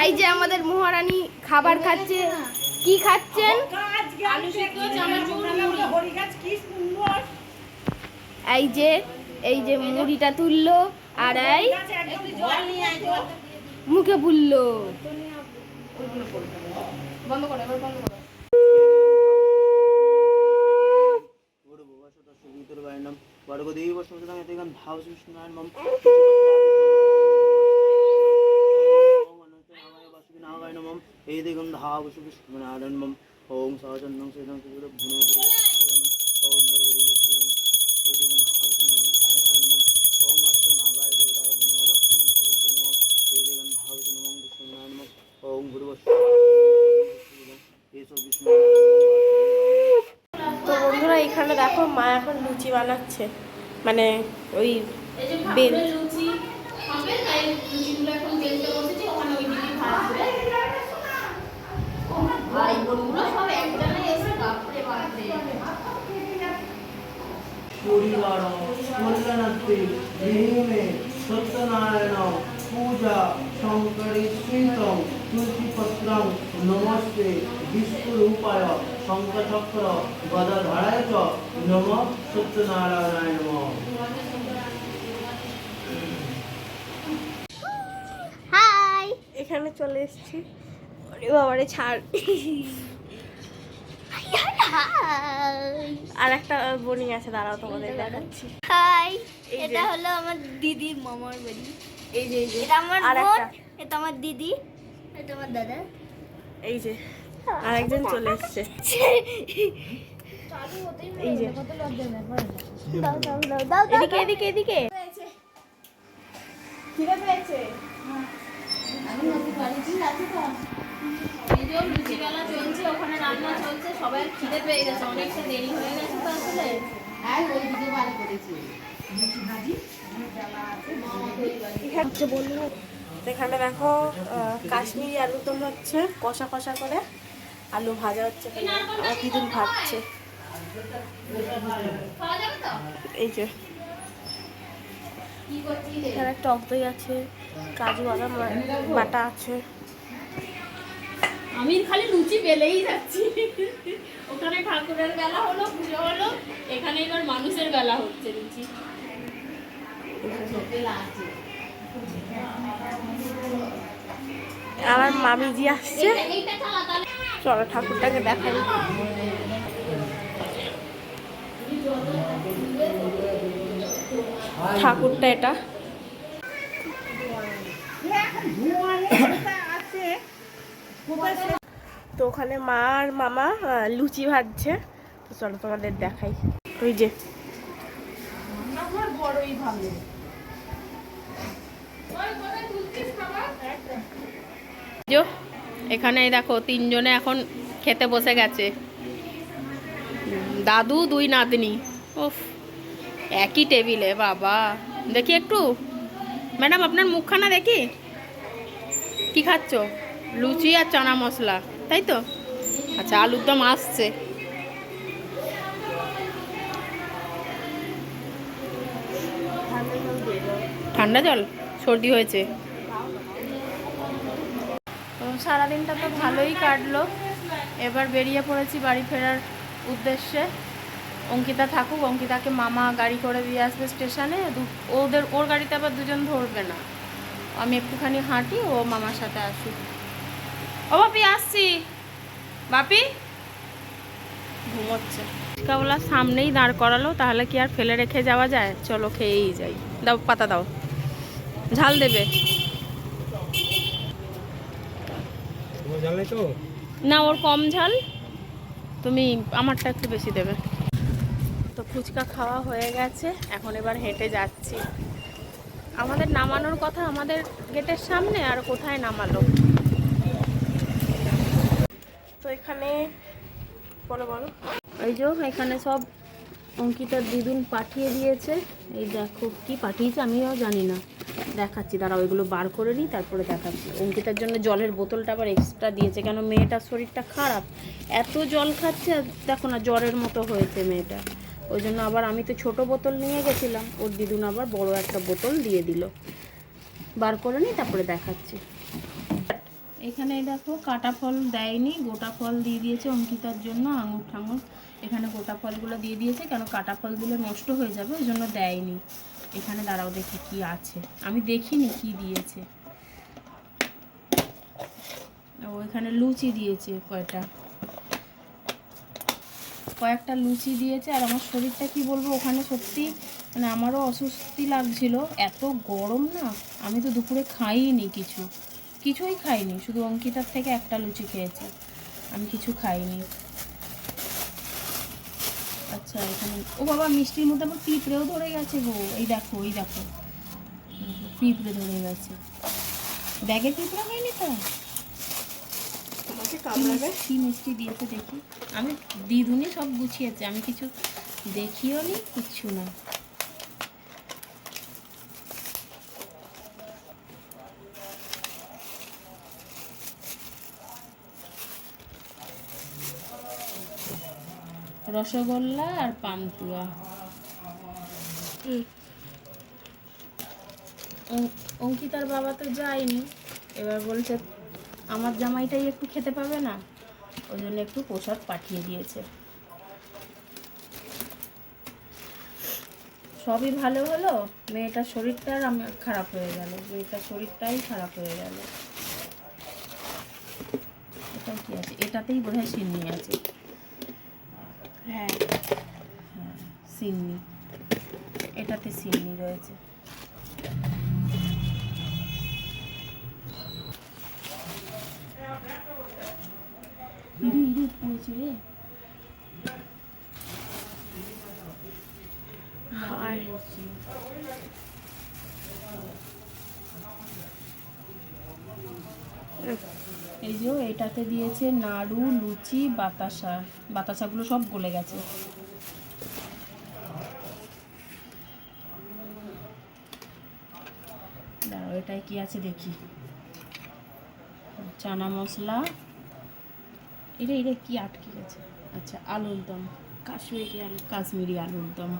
এই যে আমাদের মহারানী খাবার খাচ্ছে। কি খাচ্ছেন? এই যে মুড়িটা তুললো আর এই মুখে বুললো। বন্ধ করো, এবার বন্ধ করো। তো বন্ধুরা এখানে দেখো মা এখন লুচি বানাচ্ছে, মানে ওই বেল লুচি হবে, তাই লুচিগুলো এখন বেলতে বসেছি। ওখানে ওই দিদি ভাজবে। ভাই বড়গুলো সব একজনে এসে বাপরে বাপরে। পরিবার কল্যাণার্থে গৃহে সত্যনারায়ণ পূজা শঙ্করী স্মৃতং তুলসীপত্রং নমস্তে বিষ্ণুরূপায় শঙ্খচক্র গদাধরায় চ নমঃ সত্যনারায়ণায় নমঃ। হাই, এখানে চলে এসেছি। ওরে বাবারে ছাড়। আর একটা বনি আছে, দাঁড়াও তোমাদের দেখাচ্ছি। হাই, এটা হলো আমার দিদির মামার বাড়ি। এই যে এটা আমার আর বোন, একটা এটা আমার দিদি, এটা আমার দাদা। এই যে আরেকজন চলে এসছে। এই যে দাও দাও দাও দাও দাও। এদিকে এদিকে এদিকে। খিদে পেয়েছে। আমি নদী বাড়িতে আছি তো। এই যে লুচি বেলা চলছে, ওখানে রান্না চলছে, সবাই খিদে পেয়ে গেছে, অনেকটা দেরি হয়ে গেছে তো আসলে। আর ওই দিকে বাড়ি করেছি। এখানে দেখো কাশ্মীরি আলু দম হচ্ছে, কষা কষা করে আলু ভাজা হচ্ছে, আর দিদুন ভাজছে। খাওয়া যাবে তো? এই যে কি করছিস? এখানে টক দই আছে, কাজু বাদাম বাটা আছে। আমি খালি লুচি বেলেই যাচ্ছি। ওখানে ঠাকুরের বেলা হলো, পুজো হলো, এখানে এবার মানুষের বেলা হচ্ছে লুচি। আমার মামিজি আসছে, এইটা চালা তাহলে। চলো ঠাকুরটাকে দেখাই। ঠাকুরটা এটা। তো ওখানে মা আর মামা লুচি ভাজছে, তো চলো তোমাদের দেখাই। ওই যে এখানে দেখো তিনজনে এখন খেতে বসে গেছে, দাদু দুই নাতনি। উফ, একই টেবিলে। বাবা দেখি একটু, ম্যাডাম আপনার মুখখানা দেখি। কি খাচ্ছ? লুচি আর চানা মশলা, তাই তো? আচ্ছা, আলুর দম আসছে। ঠান্ডা জল, সর্দি হয়েছে। সারাদিনটা তো ভালোই কাটলো। এবার বেরিয়ে পড়েছি বাড়ি ফেরার উদ্দেশ্যে। অঙ্কিতা থাকুক, অঙ্কিতাকে মামা গাড়ি করে দিয়ে আসবে স্টেশনে। ওর গাড়িতে আবার দুজন ধরবে না। আমি একটুখানি হাঁটি, ও মামার সাথে আসুক। ও বাপি আসছি। বাপি ঘুমোচ্ছে। কাবলা সামনেই দাঁড় করালো, তাহলে কি আর ফেলে রেখে যাওয়া যায়? চলো খেয়েই যাই। দাও পাতা দাও, ঝাল দেবে না? ওর কম ঝাল, তুমি আমারটা একটু বেশি দেবে। তো ফুচকা খাওয়া হয়ে গেছে, এখন এবার হেঁটে যাচ্ছি। আমাদের নামানোর কথা আমাদের গেটের সামনে, আর কোথায় নামালো। তো এখানে বলো বলো, এই যে এখানে সব অঙ্কিতার দিদুন পাঠিয়ে দিয়েছে। এই দেখো কি পাঠিয়েছে, আমিও জানি না, দেখাচ্ছি দাঁড়াও। এগুলো বার করে নিই, তারপরে দেখাচ্ছি। অঙ্কিতার জন্য জলের বোতলটা আবার এক্সট্রা দিয়েছে, কেন মেয়েটার শরীরটা খারাপ, এত জল খাচ্ছে, দেখো না জ্বরের মতো হয়েছে মেয়েটা। ওই জন্য আবার আমি তো ছোট বোতল নিয়ে গেছিলাম, ওর দিদুন আবার বড় একটা বোতল দিয়ে দিল। বার করে নিই, তারপরে দেখাচ্ছি। এখানে দেখো কাটা ফল দেয়নি, গোটা ফল দিয়ে দিয়েছে অঙ্কিতার জন্য, আঙুর ঠাঙুর। এখানে গোটা ফলগুলো দিয়ে দিয়েছে, কেন কাটা ফল দিলে নষ্ট হয়ে যাবে, ওই জন্য দেয়নি। এখানে দাঁড়াও দেখি কি আছে, আমি দেখিনি কি দিয়েছে। ও এখানে লুচি দিয়েছে কয়েকটা লুচি দিয়েছে। আর আমার শরীরটা কি বলবো, ওখানে সত্যি মানে আমারও অস্বস্তি লাগছিল, এত গরম না। আমি তো দুপুরে খাইনি, কিছুই খাইনি, শুধু অঙ্কিতার থেকে একটা লুচি খেয়েছি, আমি কিছু খাইনি। আচ্ছা এখানে ও বাবা, মিষ্টির মধ্যে আমার পিঁপড়েও ধরে গেছে গো, এই দেখো পিঁপড়ে ধরে গেছে। ব্যাগে পিঁপড়ে হয়নি তো, কি মিষ্টি দিয়েছে দেখি। আমি দিদুনি সব গুছিয়েছে, আমি কিছু দেখিও নি, কিচ্ছু না। রসগোল্লা আর পান্তুয়া। অঙ্কিতার বাবা তো যায়নি, এবার বলছে আমার জামাইটাই একটু খেতে পাবে না, ওই জন্য একটু প্রসাদ পাঠিয়ে দিয়েছে। সবই ভালো হলো, মেয়েটার শরীরটা খারাপ হয়ে গেল, মেয়েটার শরীরটাই খারাপ হয়ে গেল। এটা কি আছে, এটাতেই বোধহয় সিন্নি আছে। হ্যাঁ সিন্নি, এটাতে সিন্নি রয়েছে। পড়েছে রে, এই যে এটাতে দিয়েছে নাড়ু, লুচি, বাতাসাগুলো সব গলে গেছে। দাঁড়াও এটাই কি আছে দেখি, চানা মশলা, এটা কি আটকে গেছে। আচ্ছা আলুর দম, কাশ্মীরি আলুর দম।